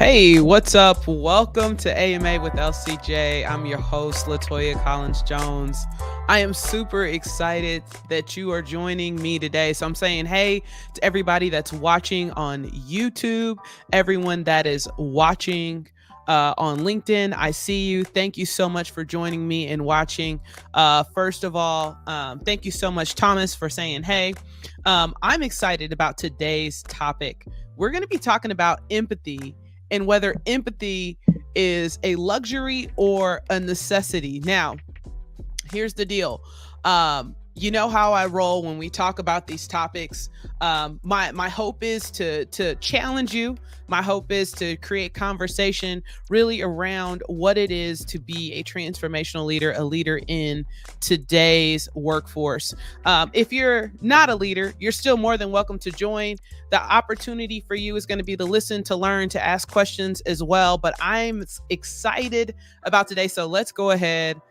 Hey, what's up? Welcome to AMA with LCJ. I'm your host, Latoya Collins Jones. I am super excited that you are joining me today. So I'm saying hey to everybody that's watching on YouTube, everyone that is watching on LinkedIn. I see you. Thank you so much for joining me and watching. First of all, thank you so much, Thomas, for saying hey. I'm excited about today's topic. We're going to be talking about empathy and whether empathy is a luxury or a necessity. Now, here's the deal. You know how I roll when we talk about these topics. My hope is to challenge you. My hope is to create conversation really around what it is to be a transformational leader, a leader in today's workforce. If you're not a leader, you're still more than welcome to join. The opportunity for you is going to be to listen, to learn, to ask questions as well. But I'm excited about today. So let's go ahead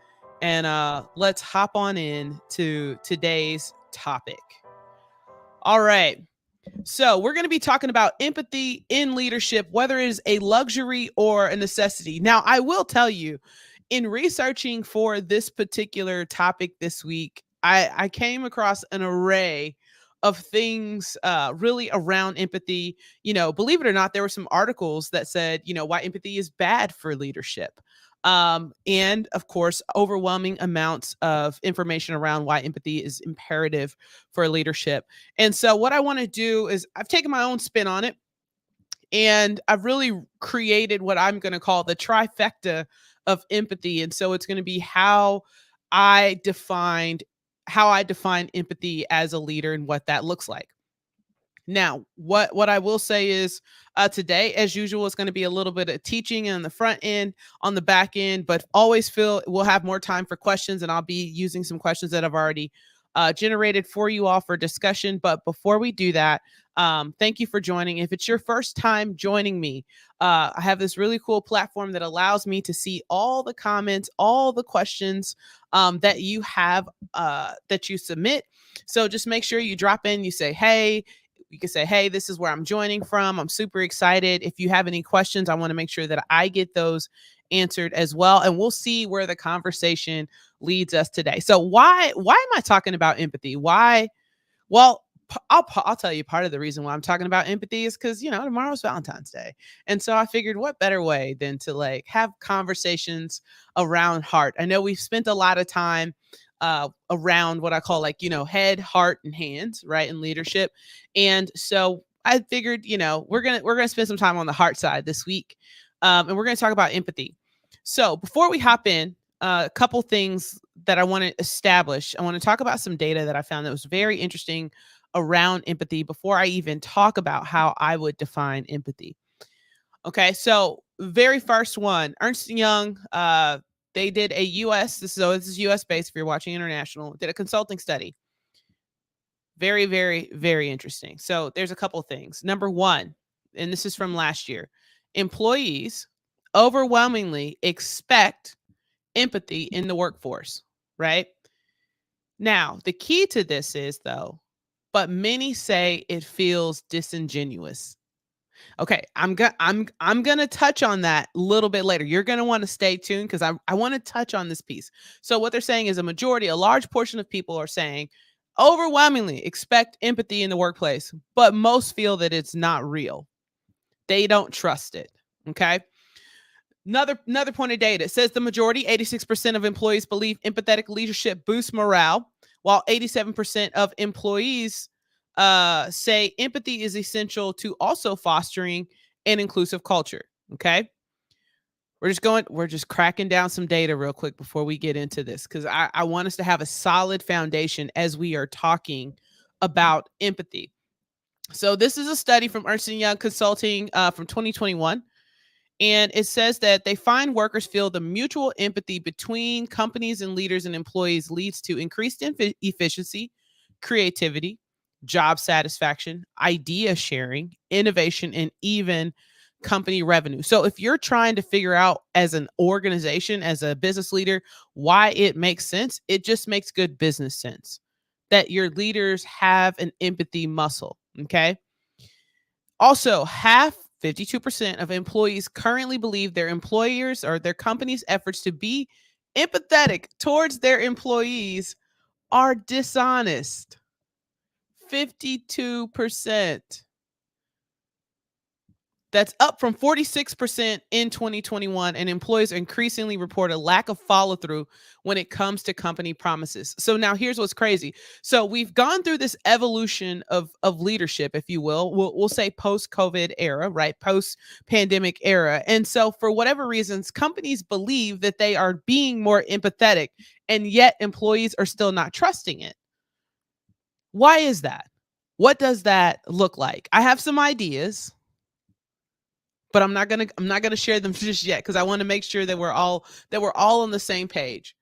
and let's hop on in to today's topic. All right. So we're going to be talking about empathy in leadership, whether it is a luxury or a necessity. Now, I will tell you, in researching for this particular topic this week, I came across an array of things really around empathy. Believe it or not, there were some articles that said, why empathy is bad for leadership. And of course, overwhelming amounts of information around why empathy is imperative for leadership. And so, what I want to do is I've taken my own spin on it, and I've really created what I'm going to call the trifecta of empathy. And so, it's going to be I defined how I define empathy as a leader and what that looks like. Now, what I will say is today, as usual, it's going to be a little bit of teaching on the front end, on the back end, but always feel we'll have more time for questions, and I'll be using some questions that I've already generated for you all for discussion. But before we do that, thank you for joining. If it's your first time joining me, I have this really cool platform that allows me to see all the comments, all the questions that you have that you submit. So just make sure you drop in, you say, hey. You can say, hey, this is where I'm joining from. I'm super excited. If you have any questions, I want to make sure that I get those answered as well. And we'll see where the conversation leads us today. So why am I talking about empathy? Why? Well, I'll tell you part of the reason why I'm talking about empathy is because, tomorrow's Valentine's Day. And so I figured what better way than to have conversations around heart. I know we've spent a lot of time around what I call head, heart, and hands, right, in leadership. And so I figured, we're gonna spend some time on the heart side this week, and we're gonna talk about empathy. So before we hop in, a couple things that I want to establish. I want to talk about some data that I found that was very interesting around empathy before I even talk about how I would define empathy. Okay, so very first one, Ernst & Young. They did a this is US based if you're watching international, did a consulting study. Very, very, very interesting. So there's a couple things. Number one, and this is from last year, employees overwhelmingly expect empathy in the workforce, right? Now, the key to this is though, but many say it feels disingenuous. Okay, I'm going to touch on that a little bit later. You're going to want to stay tuned because I want to touch on this piece. So what they're saying is a large portion of people are saying overwhelmingly expect empathy in the workplace, but most feel that it's not real. They don't trust it. Okay. Another point of data, it says the majority, 86% of employees believe empathetic leadership boosts morale, while 87% of employees say empathy is essential to also fostering an inclusive culture. Okay. We're just cracking down some data real quick before we get into this, because I want us to have a solid foundation as we are talking about empathy. So this is a study from Ernst & Young Consulting from 2021. And it says that they find workers feel the mutual empathy between companies and leaders and employees leads to increased efficiency, creativity, job satisfaction, idea sharing, innovation, and even company revenue. So if you're trying to figure out as an organization, as a business leader, why it makes sense, it just makes good business sense that your leaders have an empathy muscle. Okay. Also, 52% of employees currently believe their employers or their company's efforts to be empathetic towards their employees are dishonest. 52%. That's up from 46% in 2021, and employees increasingly report a lack of follow through when it comes to company promises. So now here's what's crazy. So we've gone through this evolution of leadership, if you will. We'll say post COVID era, right? Post pandemic era. And so for whatever reasons, companies believe that they are being more empathetic, and yet employees are still not trusting it. Why is that? What does that look like? I have some ideas, but I'm not gonna share them just yet because I want to make sure that we're all on the same page.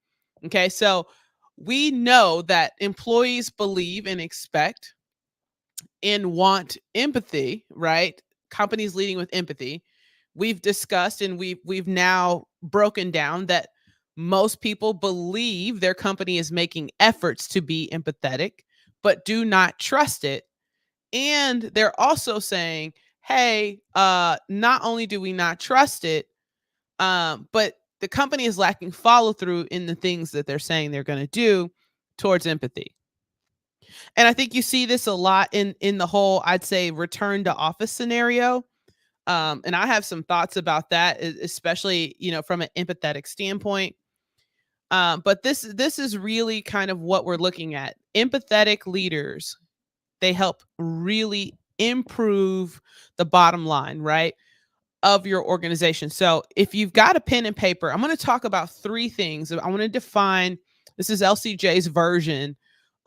Okay, so we know that employees believe and expect and want empathy, right? Companies leading with empathy. We've discussed and we've now broken down that most people believe their company is making efforts to be empathetic, but do not trust it. And they're also saying, hey, not only do we not trust it, but the company is lacking follow through in the things that they're saying they're going to do towards empathy. And I think you see this a lot in the whole, I'd say, return to office scenario. And I have some thoughts about that, especially from an empathetic standpoint. But this is really kind of what we're looking at. Empathetic leaders, they help really improve the bottom line, right, of your organization. So if you've got a pen and paper, I'm going to talk about three things. I want to define, this is LCJ's version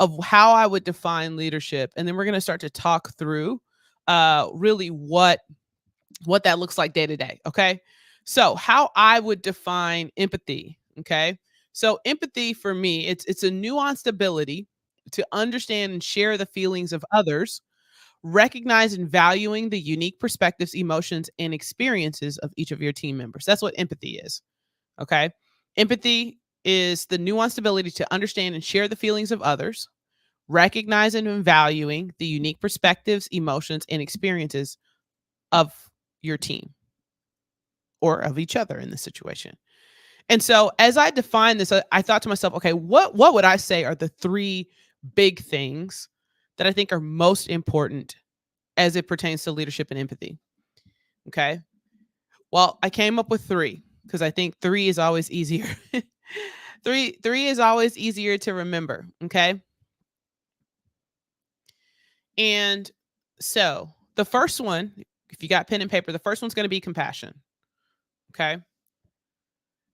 of how I would define leadership. And then we're going to start to talk through really what that looks like day to day. Okay. So how I would define empathy. Okay. So empathy for me, it's a nuanced ability to understand and share the feelings of others, recognize and valuing the unique perspectives, emotions, and experiences of each of your team members. That's what empathy is. Okay. Empathy is the nuanced ability to understand and share the feelings of others, recognizing and valuing the unique perspectives, emotions, and experiences of your team or of each other in this situation. And so as I define this, I thought to myself, okay, what would I say are the three big things that I think are most important as it pertains to leadership and empathy? Okay. Well, I came up with three because I think three is always easier. Three is always easier to remember. Okay. And so the first one, if you got pen and paper, the first one's going to be compassion. Okay.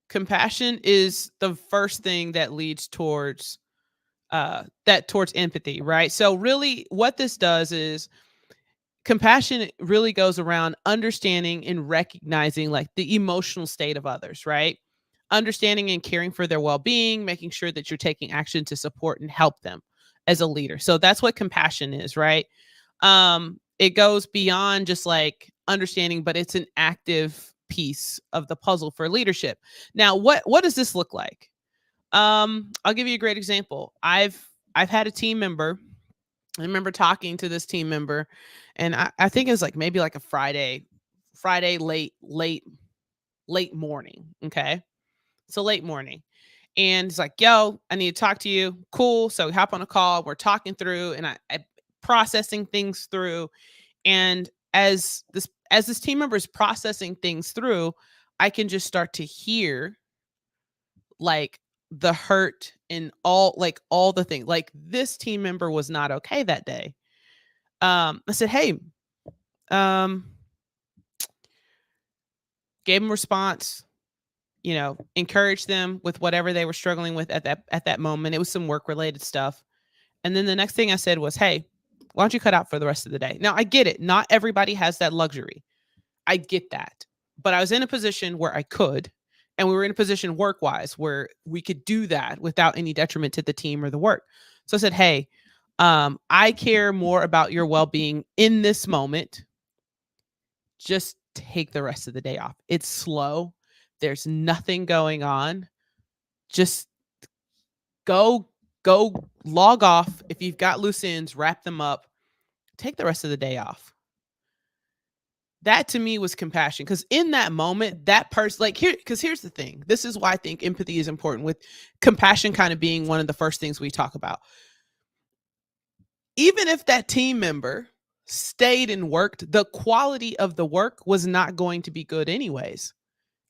Compassion is the first thing that leads towards towards empathy, right? So really what this does is compassion really goes around understanding and recognizing like the emotional state of others, right? Understanding and caring for their well-being, making sure that you're taking action to support and help them as a leader. So that's what compassion is, right? It goes beyond just like understanding, but it's an active piece of the puzzle for leadership. Now, what does this look like? I'll give you a great example. I've had a team member. I remember talking to this team member, and I think it was like maybe like a Friday late morning. Okay. So late morning. And it's like, yo, I need to talk to you. Cool. So we hop on a call. We're talking through and I processing things through. And as this team member is processing things through, I can just start to hear like the hurt and all the things. Like this team member was not okay that day. I said, hey, um, gave them response, encouraged them with whatever they were struggling with at that moment. It was some work related stuff. And then the next thing I said was, hey, why don't you cut out for the rest of the day? Now I get it. Not everybody has that luxury. I get that. But I was in a position where I could, and we were in a position work wise where we could do that without any detriment to the team or the work. So I said, hey, I care more about your well being in this moment. Just take the rest of the day off. It's slow. There's nothing going on. Just go log off. If you've got loose ends, wrap them up. Take the rest of the day off. That to me was compassion, because in that moment, that person, like, here's the thing. This is why I think empathy is important, with compassion kind of being one of the first things we talk about. Even if that team member stayed and worked, the quality of the work was not going to be good anyways.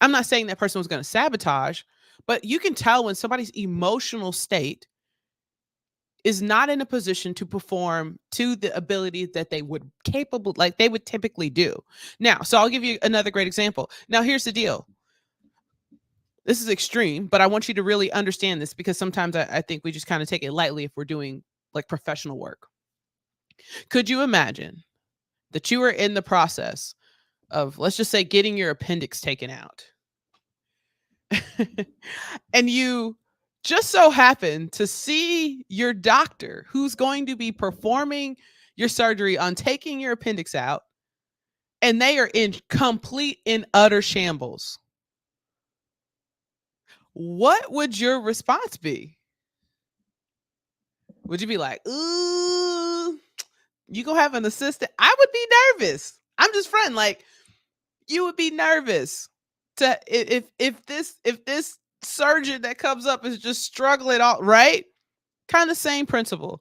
I'm not saying that person was going to sabotage, but you can tell when somebody's emotional state is not in a position to perform to the ability that they would capable, like they would typically do. Now, so I'll give you another great example. Now, here's the deal. This is extreme, but I want you to really understand this, because sometimes I think we just kind of take it lightly if we're doing like professional work. Could you imagine that you were in the process of, let's just say, getting your appendix taken out, and you just so happen to see your doctor who's going to be performing your surgery on taking your appendix out, and they are in complete and utter shambles? What would your response be? Would you be like, ooh, you gonna have an assistant? I would be nervous. I'm just friend. Like, you would be nervous to, if this surgeon that comes up is just struggling, all right? Kind of same principle.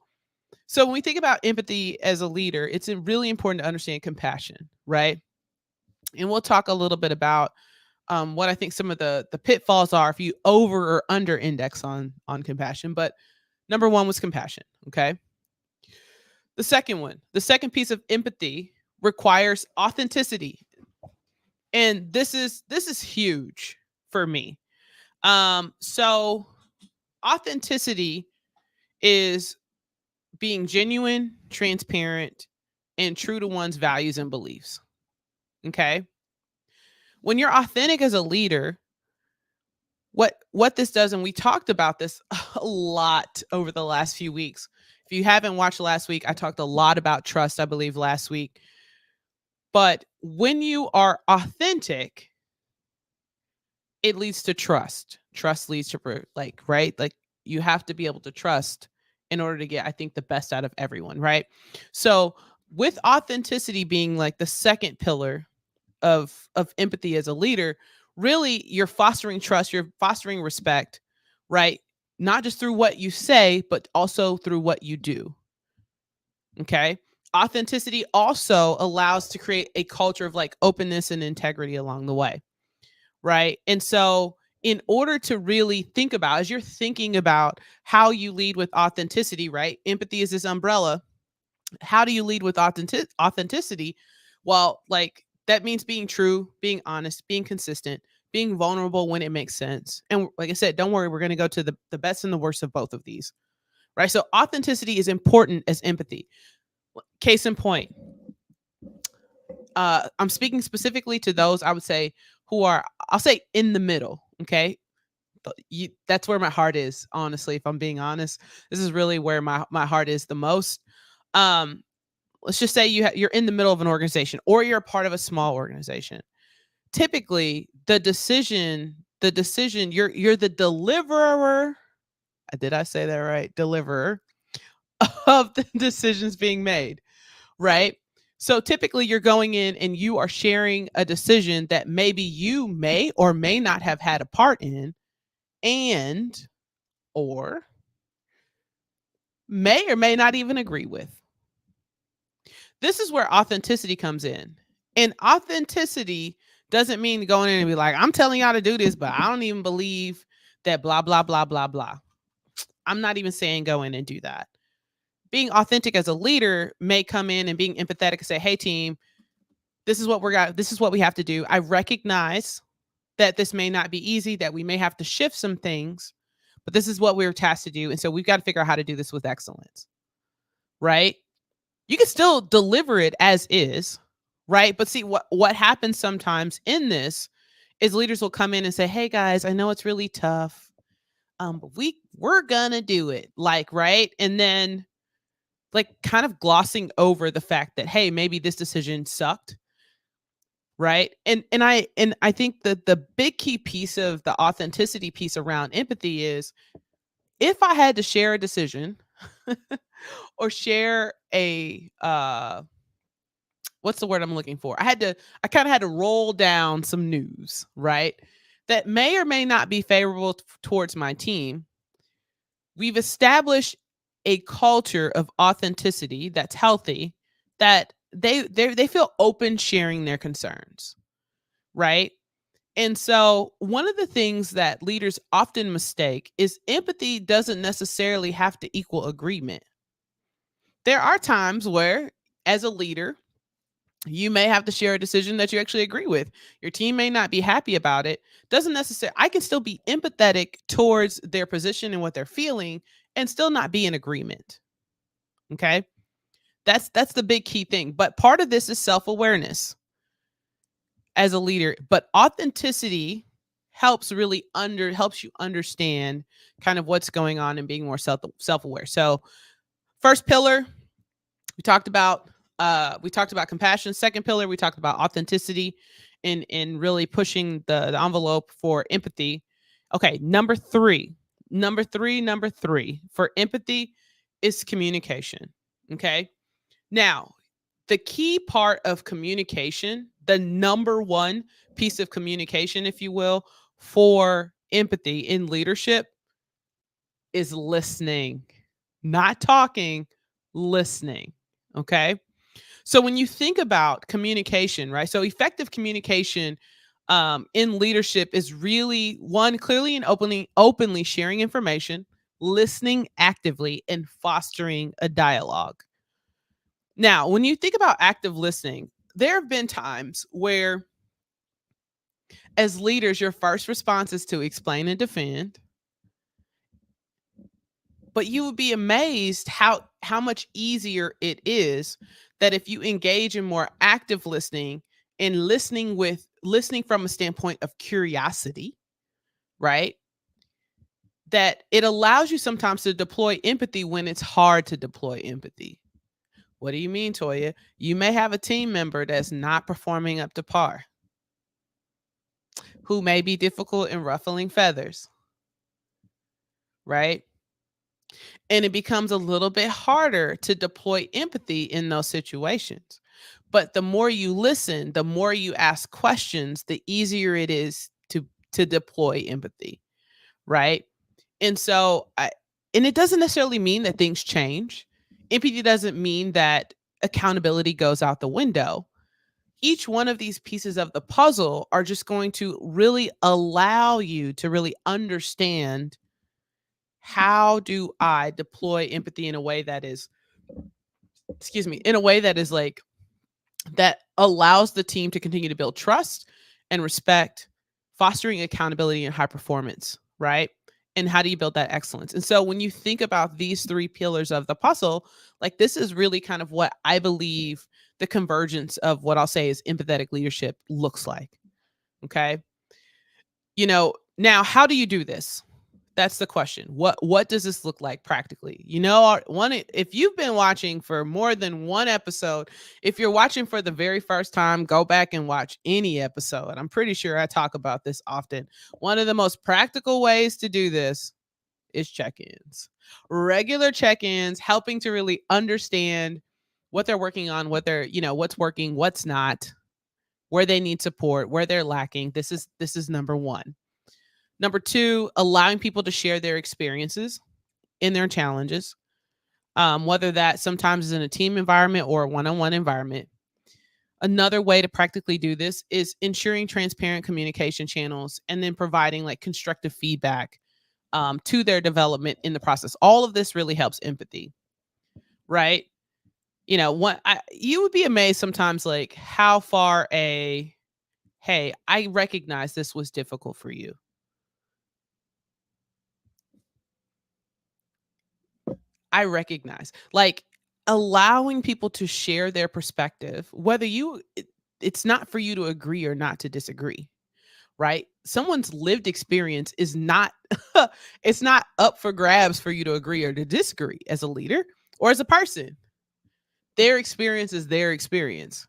So when we think about empathy as a leader, it's really important to understand compassion, right? And we'll talk a little bit about what I think some of the pitfalls are if you over or under index on compassion. But number one was compassion. Okay. The second piece of empathy requires authenticity, and this is huge for me. So authenticity is being genuine, transparent, and true to one's values and beliefs. Okay. When you're authentic as a leader, what this does, and we talked about this a lot over the last few weeks. If you haven't watched last week, I talked a lot about trust, I believe, last week. But when you are authentic, it leads to trust. Trust leads to like, right? Like, you have to be able to trust in order to get, I think, the best out of everyone, right? So with authenticity being like the second pillar of empathy as a leader, really you're fostering trust, you're fostering respect, right? Not just through what you say, but also through what you do. Okay. Authenticity also allows to create a culture of like openness and integrity along the way, right? And so, in order to really think about, as you're thinking about how you lead with authenticity, right? Empathy is this umbrella. How do you lead with authenticity? Well, like, that means being true, being honest, being consistent, being vulnerable when it makes sense. And like I said, don't worry, we're going to go to the best and the worst of both of these, right? So authenticity is important as empathy. Case in point, I'm speaking specifically to those, I would say, who are, I'll say, in the middle. Okay. That's where my heart is, honestly. If I'm being honest, this is really where my heart is the most. Um, let's just say you're in the middle of an organization, or you're a part of a small organization. Typically, the decision, you're the deliverer. Did I say that right? Deliverer of the decisions being made, right? So typically you're going in and you are sharing a decision that maybe you may or may not have had a part in, and or may or may not even agree with. This is where authenticity comes in. And authenticity doesn't mean going in and be like, I'm telling y'all to do this, but I don't even believe that blah, blah, blah, blah, blah. I'm not even saying go in and do that. Being authentic as a leader may come in and being empathetic and say, hey, team, this is what this is what we have to do. I recognize that this may not be easy, that we may have to shift some things, but this is what we're tasked to do. And so we've got to figure out how to do this with excellence, right? You can still deliver it as is, right? But see, what happens sometimes in this is leaders will come in and say, hey guys, I know it's really tough. But we're gonna do it. Like, right. And then, like, kind of glossing over the fact that, hey, maybe this decision sucked. Right. And I think that the big key piece of the authenticity piece around empathy is, if I had to share a decision or share what's the word I'm looking for? I kind of had to roll down some news, right? That may or may not be favorable towards my team. We've established a culture of authenticity that's healthy, that they feel open sharing their concerns, right? And so, one of the things that leaders often mistake is empathy doesn't necessarily have to equal agreement. There are times where, as a leader, you may have to share a decision that you actually agree with. Your team may not be happy about it. Doesn't necessarily, I can still be empathetic towards their position and what they're feeling and still not be in agreement. Okay? That's the big key thing. But part of this is self-awareness as a leader, but authenticity helps you understand kind of what's going on and being more self-aware. So, first pillar, we talked about compassion. Second pillar, we talked about authenticity and really pushing the envelope for empathy. Okay, number three for empathy is communication. Okay, now the key part of communication, the number one piece of communication, if you will, for empathy in leadership is listening, not talking, listening. Okay. So when you think about communication, right? So effective communication in leadership is really one, clearly and openly sharing information, listening actively, and fostering a dialogue. Now, when you think about active listening, there have been times where, as leaders, your first response is to explain and defend, but you would be amazed how much easier it is that if you engage in more active listening and listening from a standpoint of curiosity, right? That it allows you sometimes to deploy empathy when it's hard to deploy empathy. What do you mean, Toya? You may have a team member that's not performing up to par, who may be difficult and ruffling feathers, right? And it becomes a little bit harder to deploy empathy in those situations. But the more you listen, the more you ask questions, the easier it is to deploy empathy, right? And so and it doesn't necessarily mean that things change. Empathy doesn't mean that accountability goes out the window. Each one of these pieces of the puzzle are just going to really allow you to really understand, how do I deploy empathy in a way that is, excuse me, in a way that is like, that allows the team to continue to build trust and respect, fostering accountability and high performance, right? And how do you build that excellence? And so when you think about these three pillars of the puzzle, like, this is really kind of what I believe the convergence of what I'll say is empathetic leadership looks like. Okay. Now, how do you do this? That's the question. What does this look like practically? If you've been watching for more than one episode, if you're watching for the very first time, go back and watch any episode. I'm pretty sure I talk about this often. One of the most practical ways to do this is check-ins. Regular check-ins, helping to really understand what they're working on, what's working, what's not, where they need support, where they're lacking. This is number one. Number two, allowing people to share their experiences and their challenges, whether that sometimes is in a team environment or a one-on-one environment. Another way to practically do this is ensuring transparent communication channels and then providing like constructive feedback to their development in the process. All of this really helps empathy, right? You would be amazed sometimes, like, how far hey, I recognize this was difficult for you. I recognize, like, allowing people to share their perspective, whether it's not for you to agree or not to disagree, right? Someone's lived experience is not, it's not up for grabs for you to agree or to disagree as a leader or as a person. Their experience is their experience.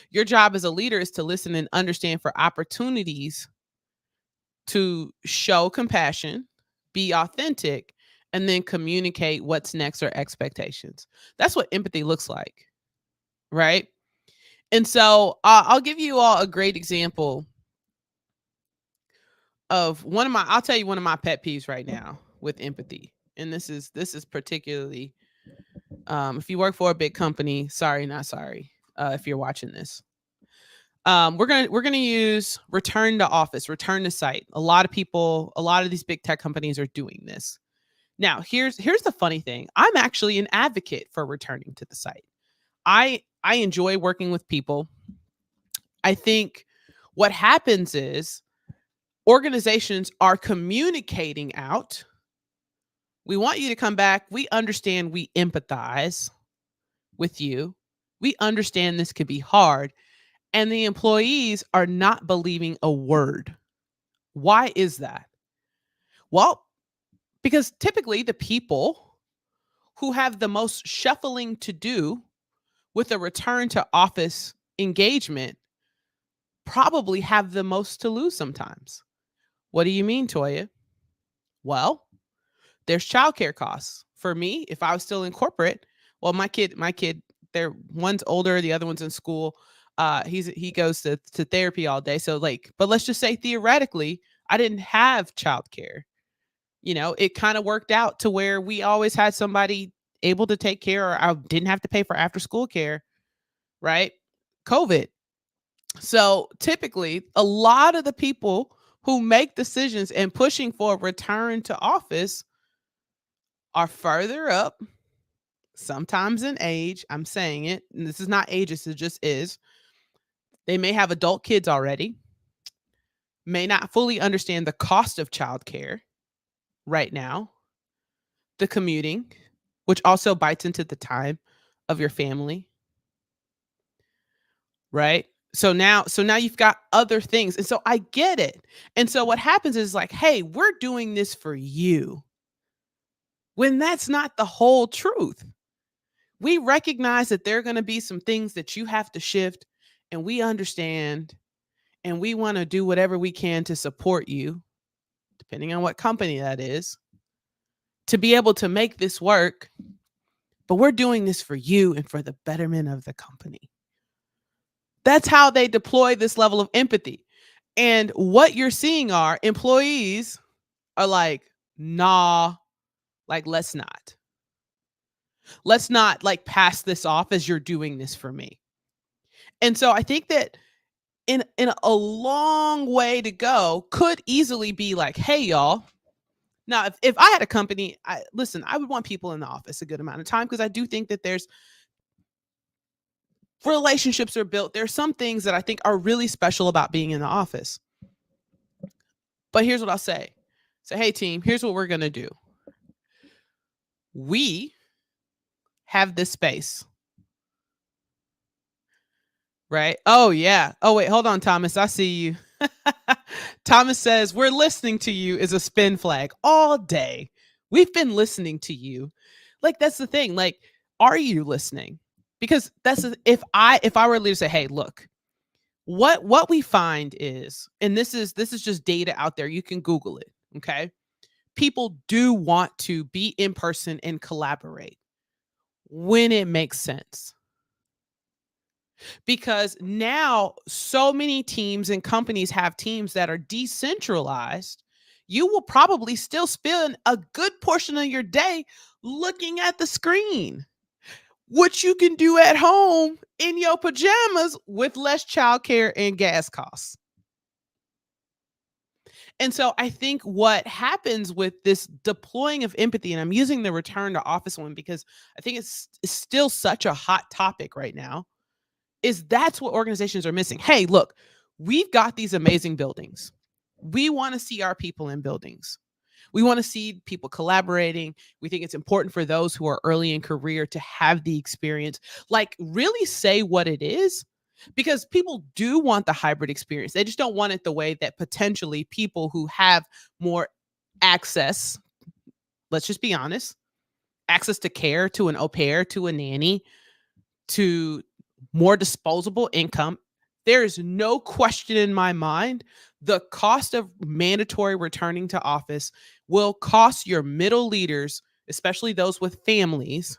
Your job as a leader is to listen and understand for opportunities to show compassion, be authentic, and then communicate what's next or expectations. That's what empathy looks like, right? And so I'll give you all a great example of I'll tell you one of my pet peeves right now with empathy. And this is particularly, if you work for a big company, sorry, not sorry, if you're watching this. We're gonna use return to office, return to site. A lot of these big tech companies are doing this. Now, here's the funny thing. I'm actually an advocate for returning to the site. I enjoy working with people. I think what happens is organizations are communicating out. We want you to come back. We understand, we empathize with you. We understand this could be hard. And the employees are not believing a word. Why is that? Well, because typically the people who have the most shuffling to do with a return to office engagement probably have the most to lose sometimes. What do you mean, Toya? Well, there's childcare costs. For me, if I was still in corporate, well, my kid, they're one's older, the other one's in school. He goes to therapy all day. So like, but let's just say theoretically, I didn't have childcare. It kind of worked out to where we always had somebody able to take care, or I didn't have to pay for after school care, right? COVID. So typically, a lot of the people who make decisions and pushing for a return to office are further up, sometimes in age. I'm saying it, and this is not ageist, it just is. They may have adult kids already, may not fully understand the cost of childcare right now, the commuting, which also bites into the time of your family, right? So now you've got other things. And so I get it. And so what happens is like, hey, we're doing this for you. When that's not the whole truth. We recognize that there are going to be some things that you have to shift, and we understand, and we want to do whatever we can to support you, depending on what company that is, to be able to make this work. But we're doing this for you and for the betterment of the company. That's how they deploy this level of empathy. And what you're seeing are employees are like, nah, like, let's not. Let's not like pass this off as you're doing this for me. And so I think that in a long way to go could easily be like, hey, y'all. Now, if I had a company, I would want people in the office a good amount of time, because I do think that there's relationships are built. There's some things that I think are really special about being in the office. But here's what I'll say. Say, hey, team, here's what we're going to do. We have this space. Right? Oh, yeah. Oh, wait, hold on, Thomas. I see you. Thomas says, we're listening to you is a spin flag all day. We've been listening to you. Like, that's the thing. Like, are you listening? Because if I were to say, hey, look, what we find is, and this is just data out there, you can Google it. Okay. People do want to be in person and collaborate when it makes sense. Because now so many teams and companies have teams that are decentralized. You will probably still spend a good portion of your day looking at the screen, which you can do at home in your pajamas with less childcare and gas costs. And so I think what happens with this deploying of empathy, and I'm using the return to office one because I think it's still such a hot topic right now, is that's what organizations are missing. Hey, look, we've got these amazing buildings. We want to see our people in buildings. We want to see people collaborating. We think it's important for those who are early in career to have the experience. Like, really say what it is, because people do want the hybrid experience. They just don't want it the way that potentially people who have more access, let's just be honest, access to care, to an au pair, to a nanny, to more disposable income. There is no question in my mind the cost of mandatory returning to office will cost your middle leaders, especially those with families,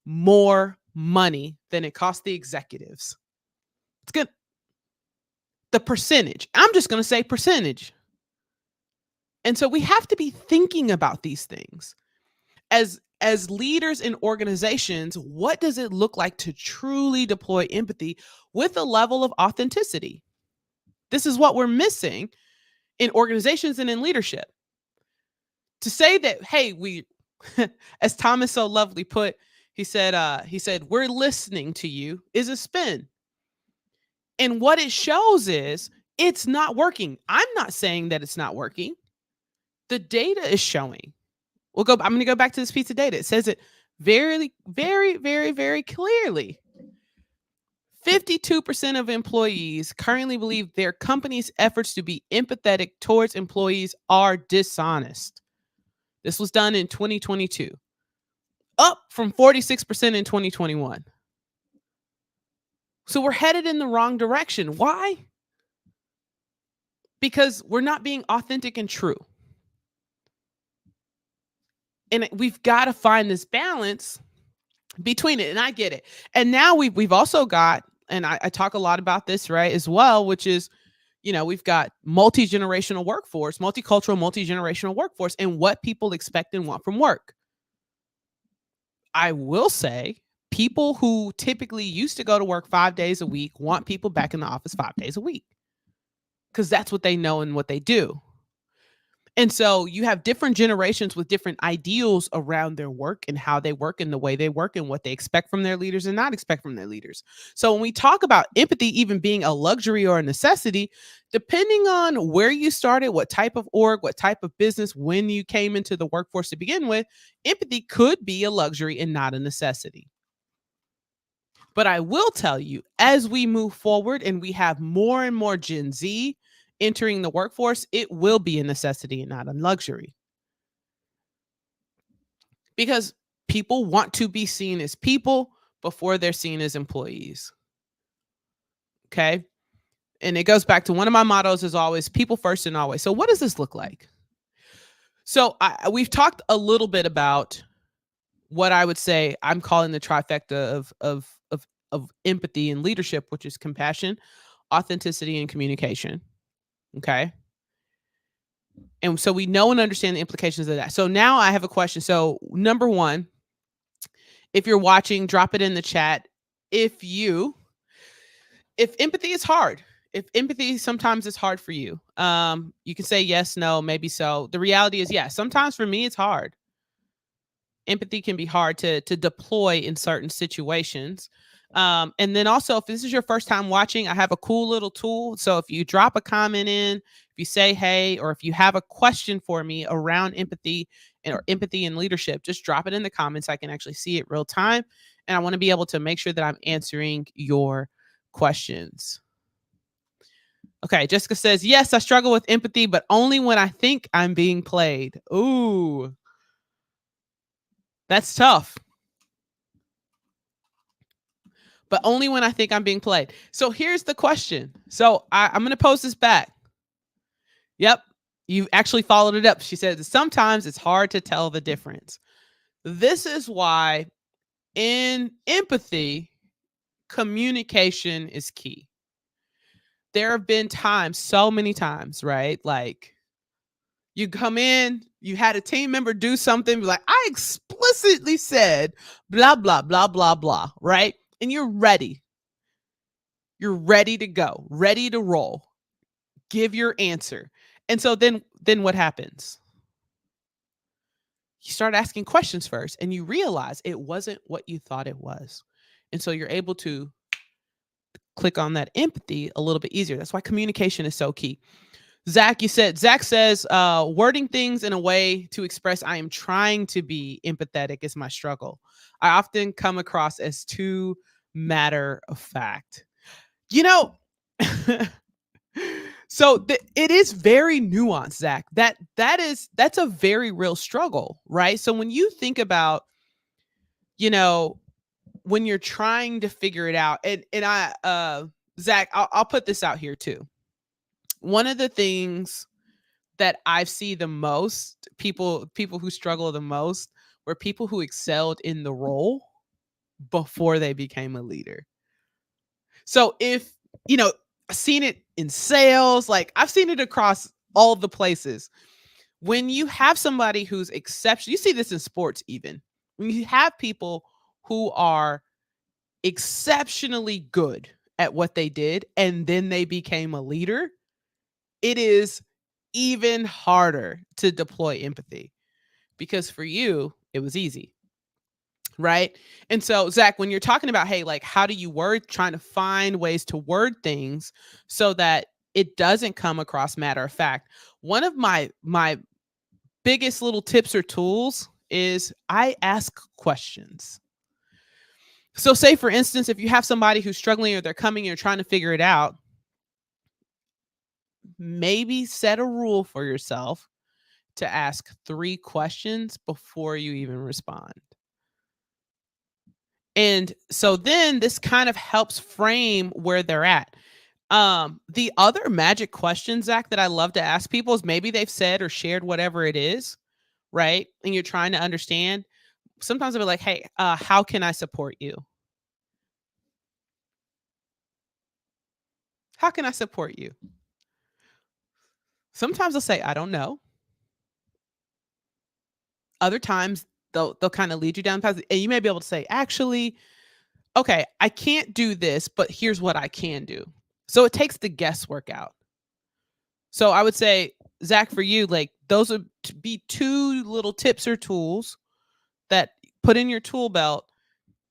more money than it costs the executives. It's good. The percentage. I'm just going to say percentage. And so we have to be thinking about these things. As leaders in organizations, what does it look like to truly deploy empathy with a level of authenticity? This is what we're missing in organizations and in leadership. To say that, hey, we, as Thomas so lovely put, he said, we're listening to you is a spin. And what it shows is it's not working. I'm not saying that it's not working. The data is showing. I'm going to go back to this piece of data. It says it very, very, very, very clearly. 52% of employees currently believe their company's efforts to be empathetic towards employees are dishonest. This was done in 2022, up from 46% in 2021. So we're headed in the wrong direction. Why? Because we're not being authentic and true. And we've got to find this balance between it. And I get it. And now we've also got, and I talk a lot about this, right, as well, which is, we've got multi-generational workforce, multicultural, multi-generational workforce, and what people expect and want from work. I will say people who typically used to go to work 5 days a week want people back in the office 5 days a week because that's what they know and what they do. And so you have different generations with different ideals around their work and how they work and the way they work and what they expect from their leaders and not expect from their leaders. So when we talk about empathy even being a luxury or a necessity, depending on where you started, what type of org, what type of business, when you came into the workforce to begin with, empathy could be a luxury and not a necessity. But I will tell you, as we move forward and we have more and more Gen Z entering the workforce, it will be a necessity and not a luxury. Because people want to be seen as people before they're seen as employees. Okay. And it goes back to one of my mottos is always people first and always. So what does this look like? So we've talked a little bit about what I would say I'm calling the trifecta of empathy and leadership, which is compassion, authenticity, and communication. Okay. And so we know and understand the implications of that. So now I have a question. So number one, if you're watching, drop it in the chat. If empathy is hard, if empathy sometimes is hard for you, you can say yes, no, maybe so. The reality is, sometimes for me, it's hard. Empathy can be hard to deploy in certain situations. And then also, if this is your first time watching, I have a cool little tool. So if you drop a comment in, if you say, hey, or if you have a question for me around empathy or empathy and leadership, just drop it in the comments. I can actually see it real time. And I want to be able to make sure that I'm answering your questions. Okay, Jessica says, yes, I struggle with empathy, but only when I think I'm being played. Ooh, that's tough. But only when I think I'm being played. So here's the question. So I'm going to post this back. Yep, you actually followed it up. She said, sometimes it's hard to tell the difference. This is why in empathy, communication is key. There have been times, so many times, right? Like you come in, you had a team member do something like, I explicitly said, blah, blah, blah, blah, blah, right? And you're ready. You're ready to go, ready to roll. Give your answer. And so then what happens? You start asking questions first and you realize it wasn't what you thought it was. And so you're able to click on that empathy a little bit easier. That's why communication is so key. Zach says, wording things in a way to express I am trying to be empathetic is my struggle. I often come across as too matter of fact. So it is very nuanced, Zach. That's a very real struggle, right? So when you think about, when you're trying to figure it out, and Zach, I'll put this out here too. One of the things that I see the most, people who struggle the most, were people who excelled in the role before they became a leader. So if you know, I've seen it in sales, like I've seen it across all the places. When you have somebody who's exceptional, you see this in sports even. When you have people who are exceptionally good at what they did and then they became a leader, it is even harder to deploy empathy because for you, it was easy. Right. And so, Zach, when you're talking about, hey, like, how do you word, trying to find ways to word things so that it doesn't come across matter of fact, one of my biggest little tips or tools is I ask questions. So, say for instance, if you have somebody who's struggling or they're coming and you're trying to figure it out, maybe set a rule for yourself to ask 3 questions before you even respond. And so then this kind of helps frame where they're at. The other magic question, Zach, that I love to ask people is maybe they've said or shared whatever it is, right? And you're trying to understand. Sometimes I'll be like, hey, how can I support you? How can I support you? Sometimes they'll say, I don't know. Other times they'll kind of lead you down the path. And you may be able to say, actually, okay, I can't do this, but here's what I can do. So it takes the guesswork out. So I would say, Zach, for you, like those would be 2 little tips or tools that put in your tool belt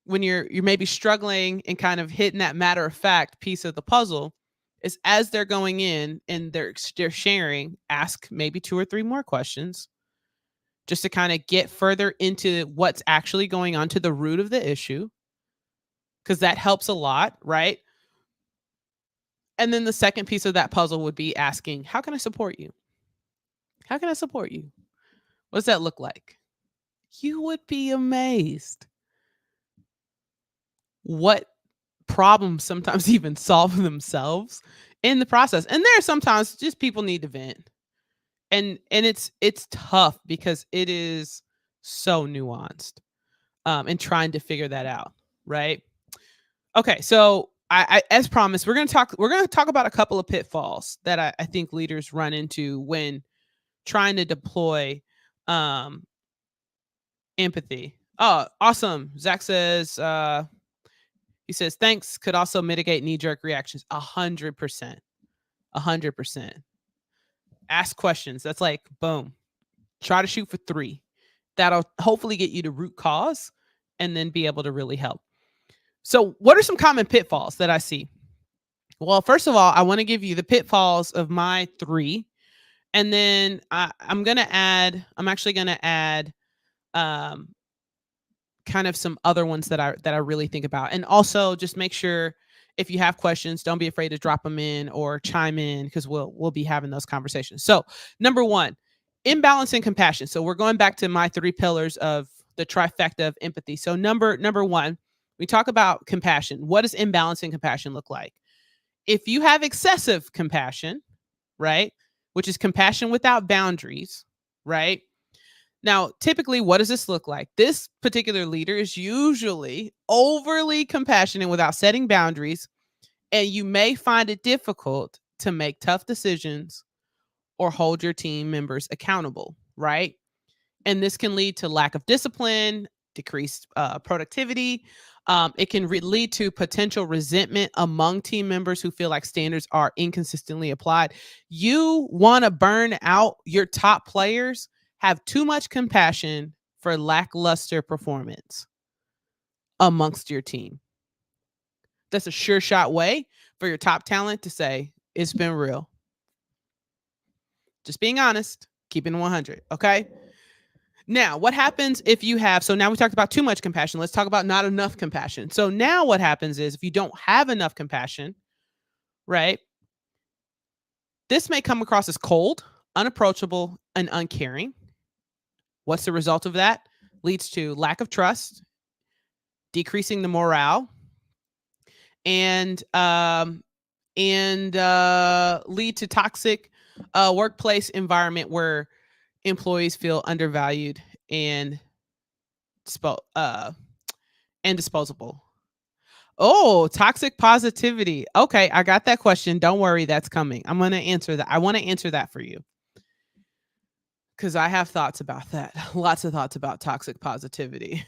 when you're maybe struggling and kind of hitting that matter of fact piece of the puzzle. Is as they're going in and they're sharing, ask maybe 2 or 3 more questions just to kind of get further into what's actually going on to the root of the issue because that helps a lot, right? And then the second piece of that puzzle would be asking, how can I support you? How can I support you? What does that look like? You would be amazed what problems sometimes even solve themselves in the process. And there are sometimes just people need to vent. And it's tough because it is so nuanced and trying to figure that out, right? Okay, so I as promised, we're gonna talk about a couple of pitfalls that I think leaders run into when trying to deploy um empathy. Oh, awesome. Zach says, he says, thanks could also mitigate knee jerk reactions. 100%. 100%. Ask questions. That's like, boom. Try to shoot for 3. That'll hopefully get you to root cause and then be able to really help. So, what are some common pitfalls that I see? Well, first of all, I want to give you the pitfalls of my 3. And then I'm actually going to add um, kind of some other ones that I really think about. And also just make sure if you have questions, don't be afraid to drop them in or chime in because we'll be having those conversations. So, number 1, imbalance and compassion. So, we're going back to my 3 pillars of the trifecta of empathy. So, number 1, we talk about compassion. What does imbalance and compassion look like? If you have excessive compassion, right? Which is compassion without boundaries, right? Now, typically, what does this look like? This particular leader is usually overly compassionate without setting boundaries, and you may find it difficult to make tough decisions or hold your team members accountable, right? And this can lead to lack of discipline, decreased productivity. It can lead to potential resentment among team members who feel like standards are inconsistently applied. You want to burn out your top players, have too much compassion for lackluster performance amongst your team. That's a sure shot way for your top talent to say, it's been real. Just being honest, keeping 100. Okay. Now, what happens if you have, so now we talked about too much compassion. Let's talk about not enough compassion. So now what happens is if you don't have enough compassion, right? This may come across as cold, unapproachable, and uncaring. What's the result of that? Leads to lack of trust, decreasing the morale, and lead to toxic workplace environment where employees feel undervalued and disposable. Oh, toxic positivity. Okay, I got that question. Don't worry, that's coming. I'm going to answer that. I want to answer that for you because I have thoughts about that. Lots of thoughts about toxic positivity.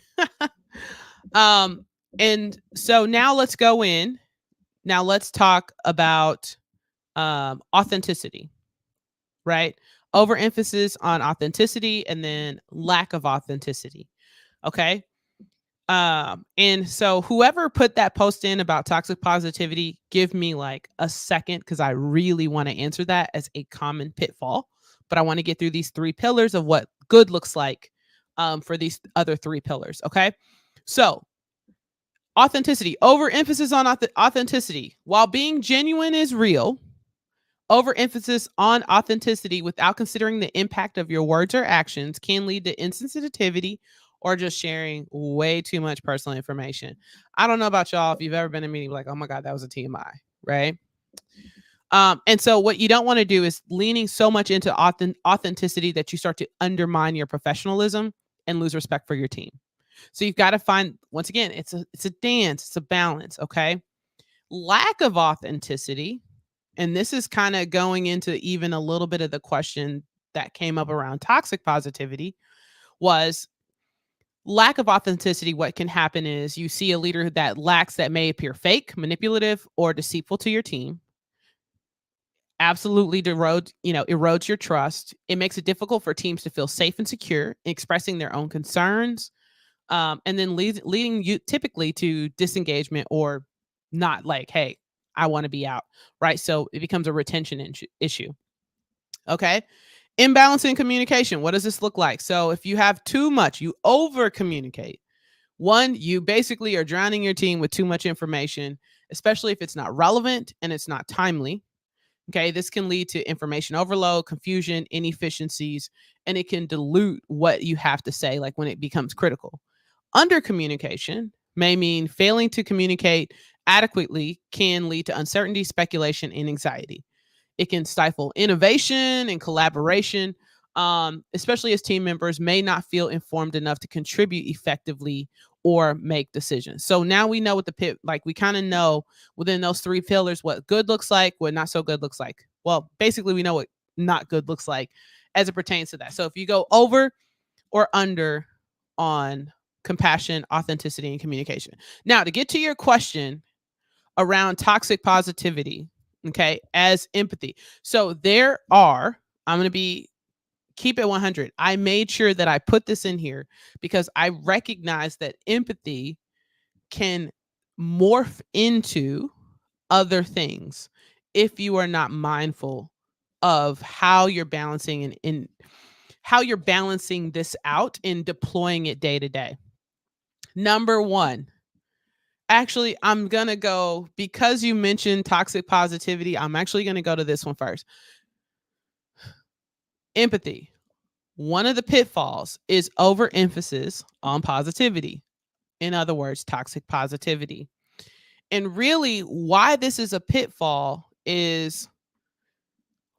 um, and so now let's go in. Now let's talk about authenticity, right? Overemphasis on authenticity and then lack of authenticity. Okay. And so whoever put that post in about toxic positivity, give me like a second because I really want to answer that as a common pitfall. But I want to get through these three pillars of what good looks like for these other three pillars. Okay. So authenticity, overemphasis on authenticity. While being genuine is real, overemphasis on authenticity without considering the impact of your words or actions can lead to insensitivity or just sharing way too much personal information. I don't know about y'all if you've ever been in a meeting like, oh my God, that was a TMI, right? And so what you don't want to do is leaning so much into authenticity that you start to undermine your professionalism and lose respect for your team. So you've got to find, once again, it's a dance, it's a balance, okay? Lack of authenticity, and this is kind of going into even a little bit of the question that came up around toxic positivity, was lack of authenticity. What can happen is you see a leader that lacks, that may appear fake, manipulative, or deceitful to your team. Absolutely erodes your trust. It makes it difficult for teams to feel safe and secure expressing their own concerns, and then leading you typically to disengagement or not, like, hey, I want to be out, right? So it becomes a retention issue. Okay. Imbalance in communication. What does this look like? So if you have too much, you over communicate. One, you basically are drowning your team with too much information, especially if it's not relevant and it's not timely. Okay. This can lead to information overload, confusion, inefficiencies, and it can dilute what you have to say, like when it becomes critical. Under communication may mean failing to communicate adequately, can lead to uncertainty, speculation, and anxiety. It can stifle innovation and collaboration, especially as team members may not feel informed enough to contribute effectively or make decisions. So now we know what we kind of know within those three pillars what good looks like, what not so good looks like. Well, basically, we know what not good looks like as it pertains to that. So if you go over or under on compassion, authenticity, and communication. Now, to get to your question around toxic positivity, okay, as empathy. So I'm going to keep it 100. I made sure that I put this in here because I recognize that empathy can morph into other things if you are not mindful of how you're balancing and in how you're balancing this out and deploying it day to day. Number one, actually, I'm going to go, because you mentioned toxic positivity, I'm actually going to go to this one first. Empathy. One of the pitfalls is overemphasis on positivity. In other words, toxic positivity. And really, why this is a pitfall is,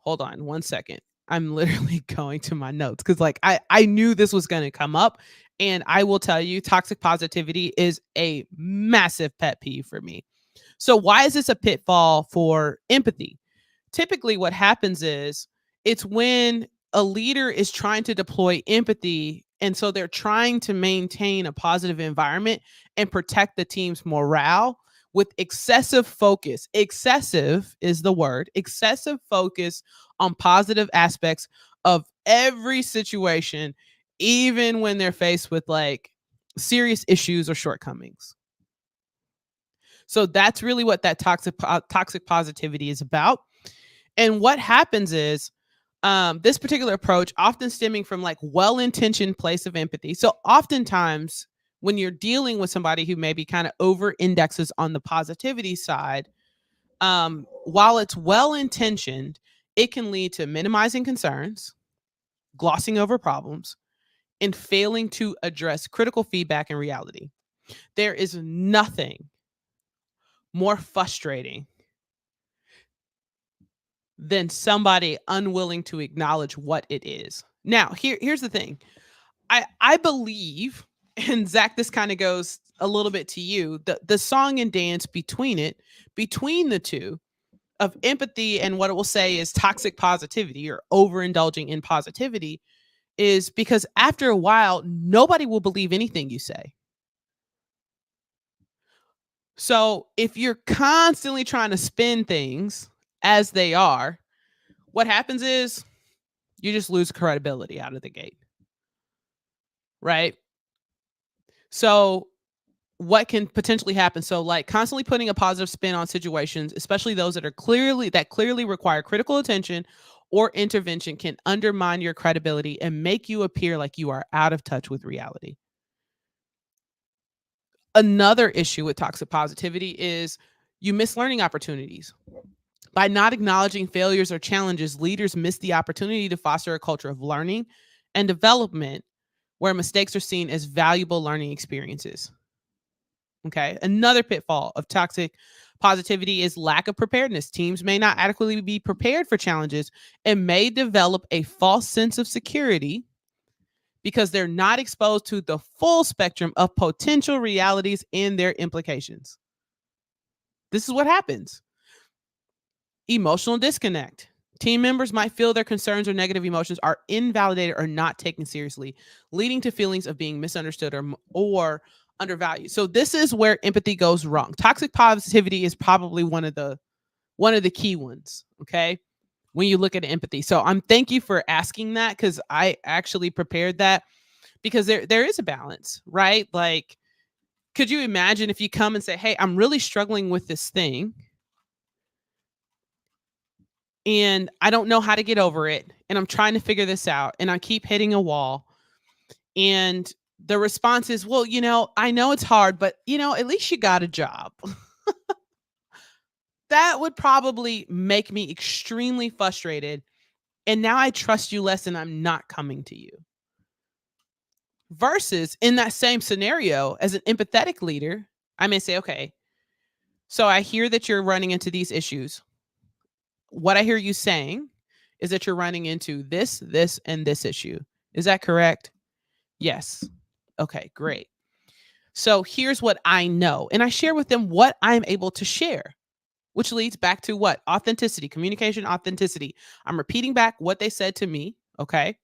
hold on one second. I'm literally going to my notes because, like, I knew this was going to come up. And I will tell you, toxic positivity is a massive pet peeve for me. So, why is this a pitfall for empathy? Typically, what happens is it's when a leader is trying to deploy empathy. And so they're trying to maintain a positive environment and protect the team's morale with excessive focus. Excessive is the word, excessive focus on positive aspects of every situation, even when they're faced with like serious issues or shortcomings. So that's really what that toxic positivity is about. And what happens is this particular approach, often stemming from like well-intentioned place of empathy. So oftentimes when you're dealing with somebody who maybe kind of over indexes on the positivity side, while it's well-intentioned, it can lead to minimizing concerns, glossing over problems, and failing to address critical feedback and reality. There is nothing more frustrating than somebody unwilling to acknowledge what it is. Now, here's the thing. I believe, and Zach, this kind of goes a little bit to you, the song and dance between the two of empathy and what it will say is toxic positivity or overindulging in positivity is because after a while, nobody will believe anything you say. So if you're constantly trying to spin things as they are, what happens is you just lose credibility out of the gate. Right. So what can potentially happen? So like constantly putting a positive spin on situations, especially those that clearly require critical attention or intervention, can undermine your credibility and make you appear like you are out of touch with reality. Another issue with toxic positivity is you miss learning opportunities. By not acknowledging failures or challenges, leaders miss the opportunity to foster a culture of learning and development where mistakes are seen as valuable learning experiences. Okay. Another pitfall of toxic positivity is lack of preparedness. Teams may not adequately be prepared for challenges and may develop a false sense of security because they're not exposed to the full spectrum of potential realities and their implications. This is what happens. Emotional disconnect. Team members might feel their concerns or negative emotions are invalidated or not taken seriously, leading to feelings of being misunderstood or undervalued. So this is where empathy goes wrong. Toxic positivity is probably one of the key ones, okay? When you look at empathy. So thank you for asking that cuz I actually prepared that because there is a balance, right? Like could you imagine if you come and say, "Hey, I'm really struggling with this thing and I don't know how to get over it and I'm trying to figure this out and I keep hitting a wall." And the response is, "Well, I know it's hard, but at least you got a job." That would probably make me extremely frustrated. And now I trust you less and I'm not coming to you. Versus in that same scenario, as an empathetic leader, I may say, "Okay, so I hear that you're running into these issues. What I hear you saying is that you're running into this, and this issue. Is that correct?" "Yes." "Okay, great. So here's what I know." And I share with them what I'm able to share, which leads back to what? Authenticity, communication, authenticity. I'm repeating back what they said to me. Okay.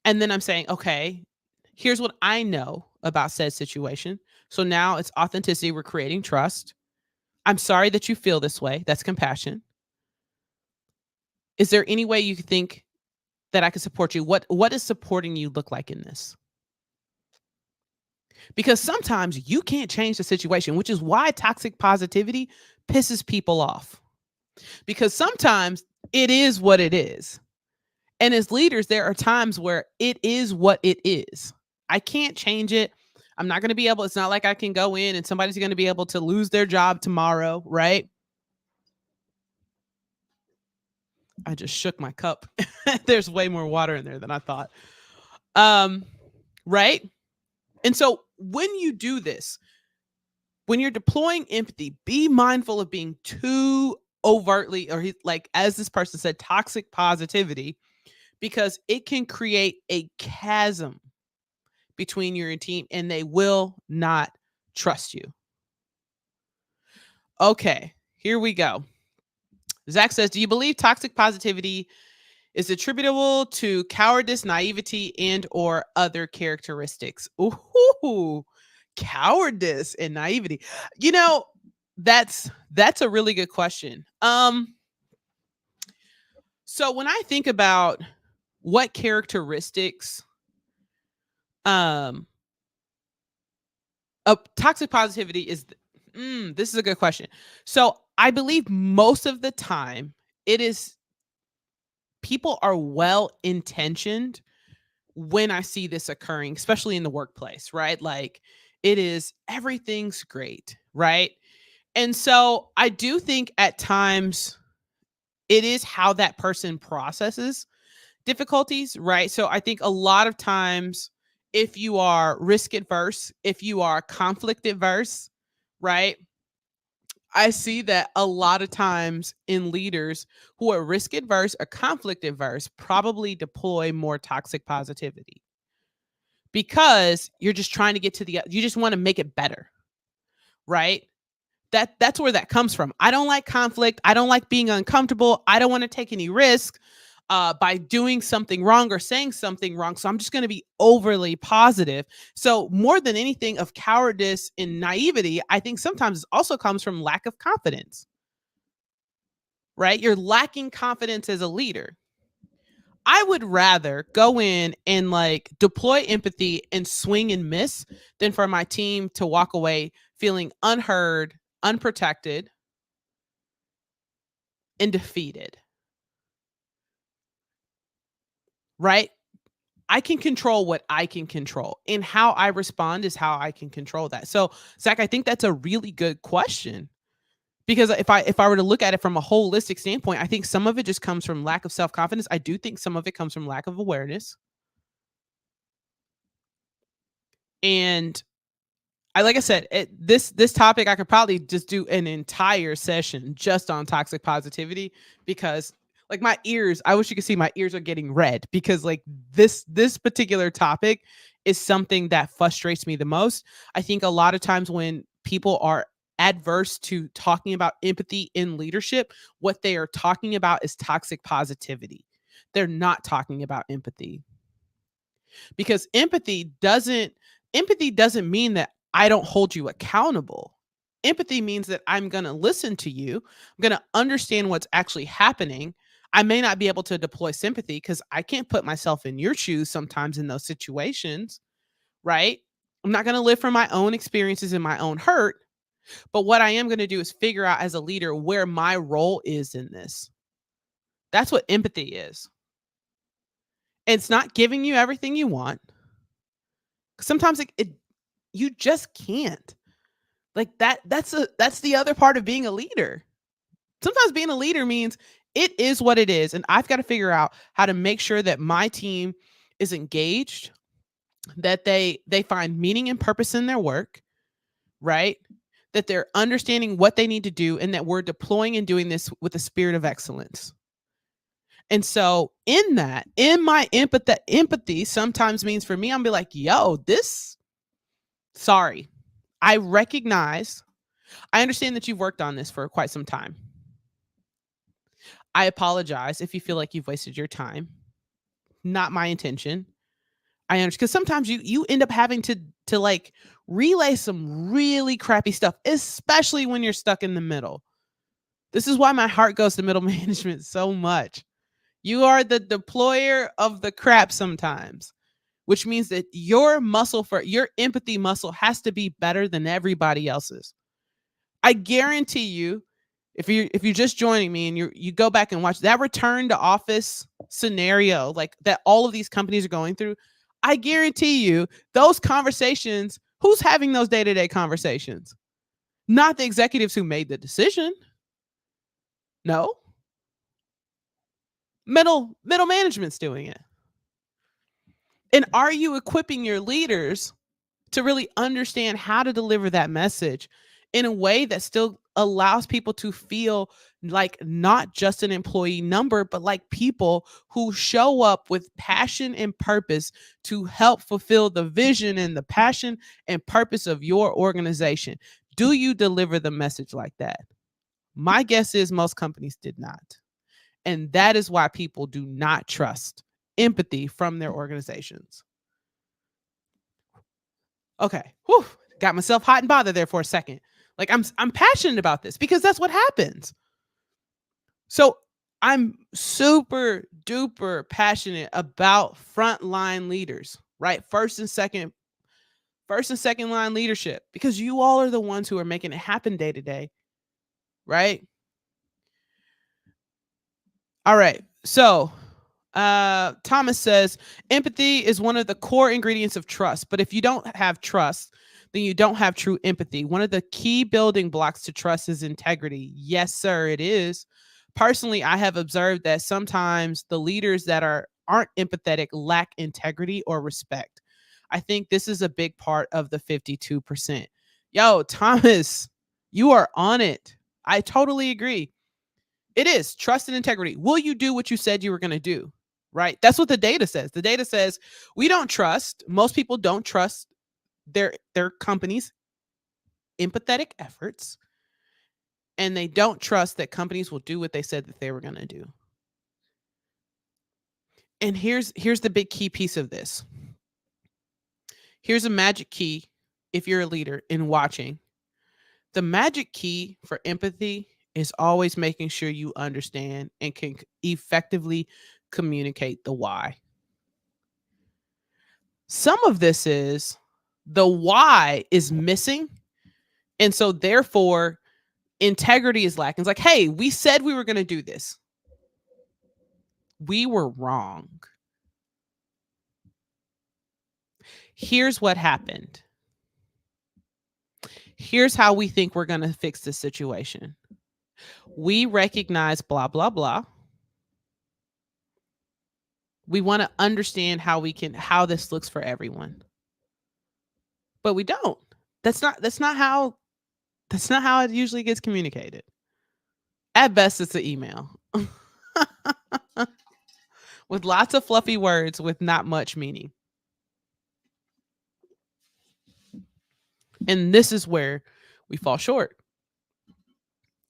And then I'm saying, "Okay, here's what I know about said situation." So now it's authenticity. We're creating trust. "I'm sorry that you feel this way." That's compassion. "Is there any way you think that I can support you? What does supporting you look like in this?" Because sometimes you can't change the situation, which is why toxic positivity pisses people off. Because sometimes it is what it is. And as leaders, there are times where it is what it is. I can't change it. I'm not going to be able, it's not like I can go in and somebody's going to be able to lose their job tomorrow, right? I just shook my cup. There's way more water in there than I thought. Um, right? And so when you do this, when you're deploying empathy, be mindful of being too overtly, or like as this person said, toxic positivity, because it can create a chasm between your team and they will not trust you. Okay, here we go. Zach says, "Do you believe toxic positivity is attributable to cowardice, naivety, and or other characteristics?" Ooh, cowardice and naivety. You know, that's a really good question. So when I think about what characteristics um toxic positivity is, this is a good question. So I believe most of the time it is people are well intentioned when I see this occurring, especially in the workplace, right? Like it is everything's great, right? And so I do think at times it is how that person processes difficulties, right? So I think a lot of times if you are risk adverse, if you are conflict adverse, right? I see that a lot of times in leaders who are risk adverse or conflict adverse probably deploy more toxic positivity because you're just trying to get to you just want to make it better, right? That's where that comes from. I don't like conflict. I don't like being uncomfortable. I don't want to take any risk by doing something wrong or saying something wrong. So I'm just going to be overly positive. So more than anything of cowardice and naivety, I think sometimes it also comes from lack of confidence, right? You're lacking confidence as a leader. I would rather go in and like deploy empathy and swing and miss than for my team to walk away feeling unheard, unprotected, and defeated. Right? I can control what I can control, and how I respond is how I can control that. So, Zach, I think that's a really good question, because if I were to look at it from a holistic standpoint, I think some of it just comes from lack of self-confidence. I do think some of it comes from lack of awareness. And like I said, this topic, I could probably just do an entire session just on toxic positivity, because like my ears, I wish you could see my ears are getting red, because like this particular topic is something that frustrates me the most. I think a lot of times when people are adverse to talking about empathy in leadership, what they are talking about is toxic positivity. They're not talking about empathy, because empathy doesn't mean that I don't hold you accountable. Empathy means that I'm going to listen to you. I'm going to understand what's actually happening. I may not be able to deploy sympathy because I can't put myself in your shoes sometimes in those situations, right? I'm not going to live from my own experiences and my own hurt. But what I am going to do is figure out as a leader where my role is in this. That's what empathy is. It's not giving you everything you want. Sometimes you just can't. Like that's the other part of being a leader. Sometimes being a leader means it is what it is, and I've got to figure out how to make sure that my team is engaged, that they find meaning and purpose in their work, right? That they're understanding what they need to do, and that we're deploying and doing this with a spirit of excellence. And so in my empathy sometimes means for me, I'm be like, yo, sorry. I understand that you've worked on this for quite some time. I apologize if you feel like you've wasted your time. Not my intention. I understand, because sometimes you end up having to like relay some really crappy stuff, especially when you're stuck in the middle. This is why my heart goes to middle management so much. You are the deployer of the crap sometimes, which means that your empathy muscle has to be better than everybody else's. I guarantee you, if you're just joining me and you go back and watch that return to office scenario, like that all of these companies are going through, I guarantee you those conversations, who's having those day-to-day conversations? Not the executives who made the decision. No. Middle management's doing it. And are you equipping your leaders to really understand how to deliver that message in a way that still allows people to feel like not just an employee number, but like people who show up with passion and purpose to help fulfill the vision and the passion and purpose of your organization? Do you deliver the message like that? My guess is most companies did not. And that is why people do not trust empathy from their organizations. Okay. Whew. Got myself hot and bothered there for a second. Like I'm passionate about this because that's what happens. So I'm super duper passionate about frontline leaders, right? First and second line leadership, because you all are the ones who are making it happen day to day, right? All right. So Thomas says empathy is one of the core ingredients of trust, but if you don't have trust, then you don't have true empathy. One of the key building blocks to trust is integrity. Yes, sir, it is. Personally, I have observed that sometimes the leaders that aren't empathetic lack integrity or respect. I think this is a big part of the 52%. Yo, Thomas, you are on it. I totally agree. It is trust and integrity. Will you do what you said you were going to do? right? That's what the data says. The data says we don't trust, most people don't trust their company's empathetic efforts, and they don't trust that companies will do what they said that they were going to do. And here's the big key piece of this. Here's a magic key if you're a leader in watching. The magic key for empathy is always making sure you understand and can effectively communicate the why. Some of this is the why is missing. And so therefore, integrity is lacking. It's like, hey, we said we were going to do this. We were wrong. Here's what happened. Here's how we think we're going to fix this situation. We recognize blah, blah, blah. We want to understand how this looks for everyone. But we don't. That's not how it usually gets communicated. At best, it's an email with lots of fluffy words with not much meaning. And this is where we fall short.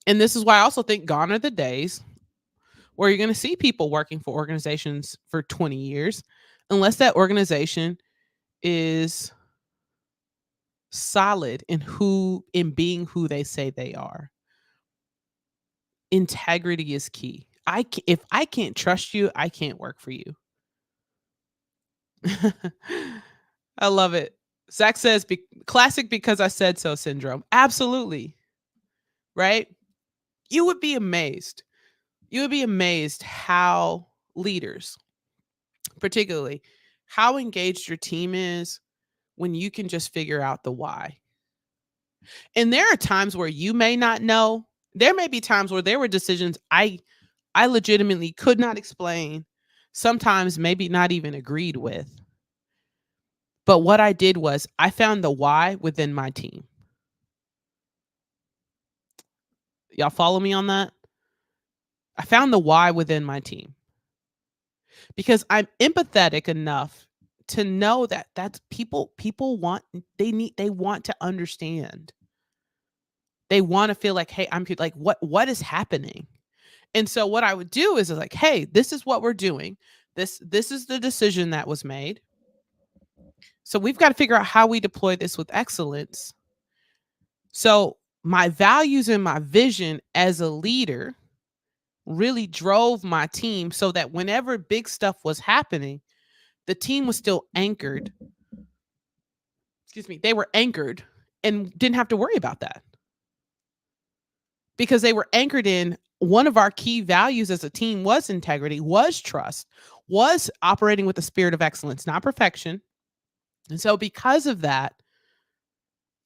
And this is why I also think gone are the days where you're going to see people working for organizations for 20 years, unless that organization is solid in being who they say they are. Integrity is key. If I can't trust you, I can't work for you. I love it. Zach says, classic because I said so syndrome. Absolutely. Right? You would be amazed. You would be amazed how leaders, particularly, how engaged your team is when you can just figure out the why. And there are times where you may not know. There may be times where there were decisions I legitimately could not explain, sometimes maybe not even agreed with. But what I did was I found the why within my team. Y'all follow me on that? I found the why within my team. Because I'm empathetic enough to know that that's people want, they want to understand. They want to feel like, hey, I'm like, what is happening? And so what I would do is like, hey, this is what we're doing. This is the decision that was made. So we've got to figure out how we deploy this with excellence. So my values and my vision as a leader really drove my team so that whenever big stuff was happening, the team was still anchored. They were anchored and didn't have to worry about that. Because they were anchored in one of our key values as a team was integrity, was trust, was operating with the spirit of excellence, not perfection. And so because of that,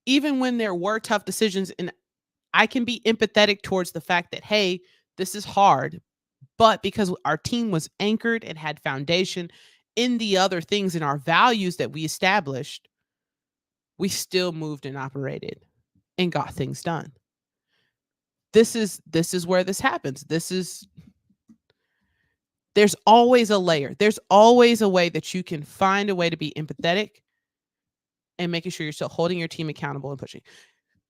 even when there were tough decisions, and I can be empathetic towards the fact that, hey, this is hard, but because our team was anchored and had foundation in the other things in our values that we established, we still moved and operated and got things done. This is where this happens. There's always a layer. There's always a way that you can find a way to be empathetic and making sure you're still holding your team accountable and pushing.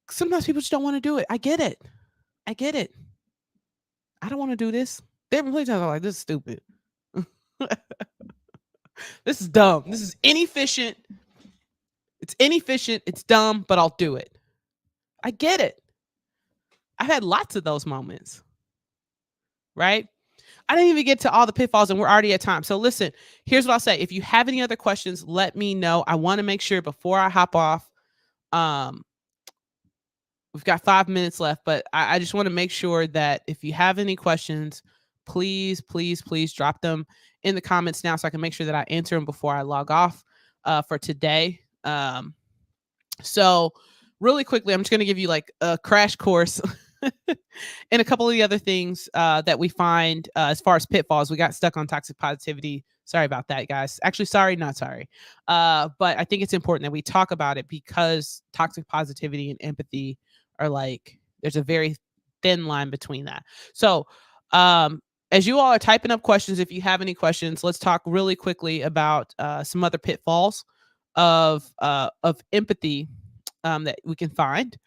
Sometimes people just don't want to do it. I get it. I don't want to do this. There have been plenty of times I'm like, this is stupid. This is dumb. This is inefficient. It's inefficient. It's dumb, but I'll do it. I get it. I've had lots of those moments. Right? I didn't even get to all the pitfalls and we're already at time. So listen, here's what I'll say. If you have any other questions, let me know. I want to make sure before I hop off, we've got 5 minutes left, but I just want to make sure that if you have any questions, please drop them in the comments now so I can make sure that I answer them before I log off for today. So really quickly, I'm just going to give you like a crash course and a couple of the other things that we find as far as pitfalls. We got stuck on toxic positivity. Sorry about that, guys. Actually, sorry, not sorry. But I think it's important that we talk about it because toxic positivity and empathy are like, there's a very thin line between that. So As you all are typing up questions, if you have any questions, let's talk really quickly about some other pitfalls of empathy that we can find.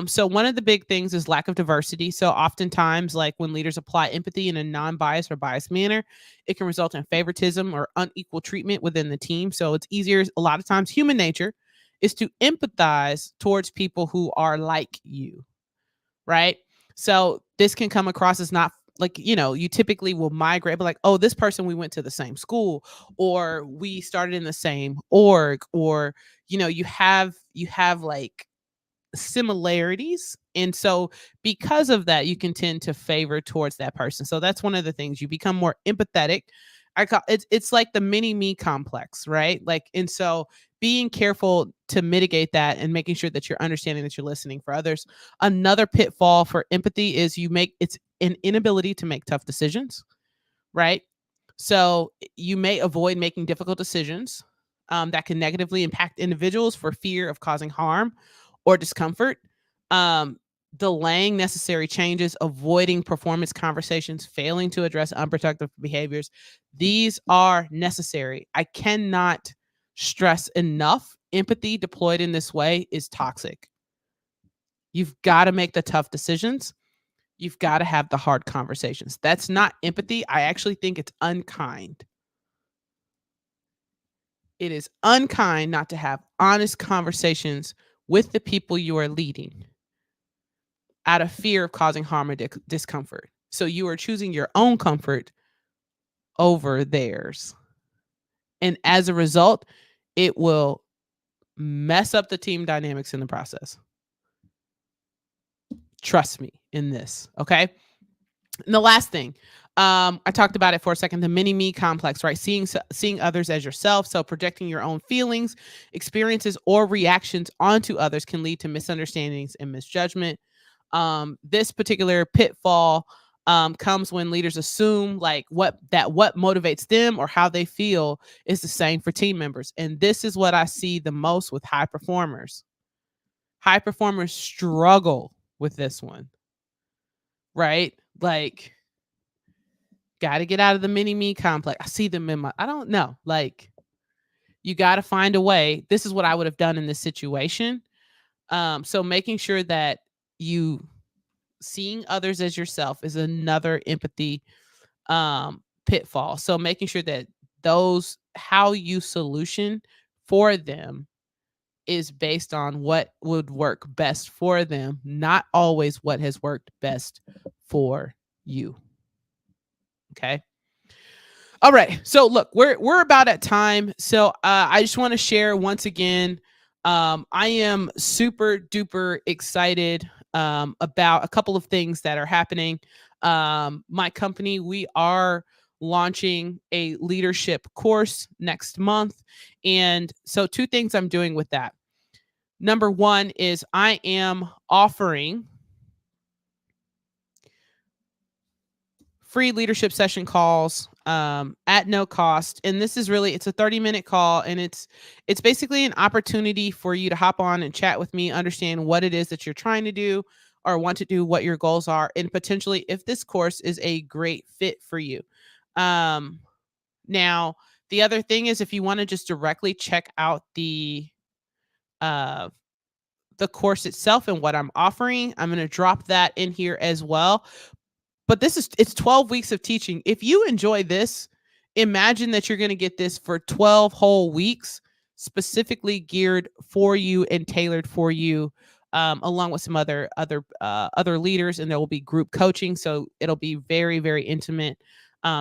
So one of the big things is lack of diversity. So oftentimes, like when leaders apply empathy in a non-biased or biased manner, it can result in favoritism or unequal treatment within the team. So it's easier, a lot of times, human nature is to empathize towards people who are like you, right? So this can come across as not like, you typically will migrate, but like, oh, this person, we went to the same school, or we started in the same org, or, you have like similarities. And so because of that, you can tend to favor towards that person. So that's one of the things, you become more empathetic. I call it's like the mini me complex, right? Like, and so being careful to mitigate that and making sure that you're understanding, that you're listening for others. Another pitfall for empathy is it's an inability to make tough decisions, right? So you may avoid making difficult decisions that can negatively impact individuals for fear of causing harm or discomfort. Um, Delaying necessary changes, avoiding performance conversations, failing to address unproductive behaviors. These are necessary. I cannot stress enough. Empathy deployed in this way is toxic. You've got to make the tough decisions. You've got to have the hard conversations. That's not empathy. I actually think it's unkind. It is unkind not to have honest conversations with the people you are leading out of fear of causing harm or discomfort. So you are choosing your own comfort over theirs. And as a result, it will mess up the team dynamics in the process. Trust me in this. Okay. And the last thing, I talked about it for a second, the mini me complex, right? Seeing others as yourself. So projecting your own feelings, experiences, or reactions onto others can lead to misunderstandings and misjudgment. This particular pitfall comes when leaders assume like what motivates them or how they feel is the same for team members. And this is what I see the most with high performers. High performers struggle with this one, right? Like, got to get out of the mini me complex. I see them I don't know. Like, you got to find a way. This is what I would have done in this situation. So making sure that you seeing others as yourself is another empathy pitfall. So making sure that how you solution for them is based on what would work best for them, not always what has worked best for you. Okay. All right. So look, we're about at time. So I just want to share once again. I am super duper excited about a couple of things that are happening. My company, we are launching a leadership course next month, and so two things I'm doing with that. Number one is I am offering free leadership session calls at no cost. And this is really, it's a 30-minute call, and it's basically an opportunity for you to hop on and chat with me, understand what it is that you're trying to do or want to do, what your goals are, and potentially if this course is a great fit for you. Now, the other thing is, if you want to just directly check out the course itself and what I'm offering, I'm going to drop that in here as well. But it's 12 weeks of teaching. If you enjoy this, imagine that you're going to get this for 12 whole weeks, specifically geared for you and tailored for you, along with some other leaders, and there will be group coaching. So it'll be very, very intimate.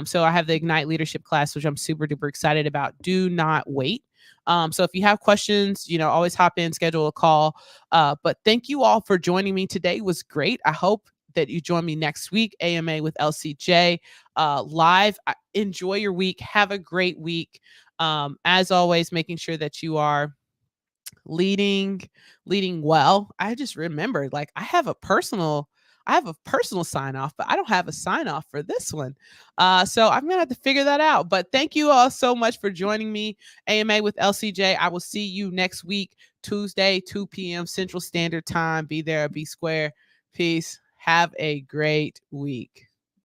So I have the Ignite Leadership class, which I'm super duper excited about. Do not wait. So if you have questions, always hop in, schedule a call. But thank you all for joining me today. It was great. I hope that you join me next week, AMA with LCJ live. Enjoy your week. Have a great week. As always, making sure that you are leading well. I just remembered, like, I have a personal sign off, but I don't have a sign off for this one. So I'm gonna have to figure that out. But thank you all so much for joining me, AMA with LCJ. I will see you next week, Tuesday, 2 p.m. Central Standard Time. Be there, be square. Peace. Have a great week.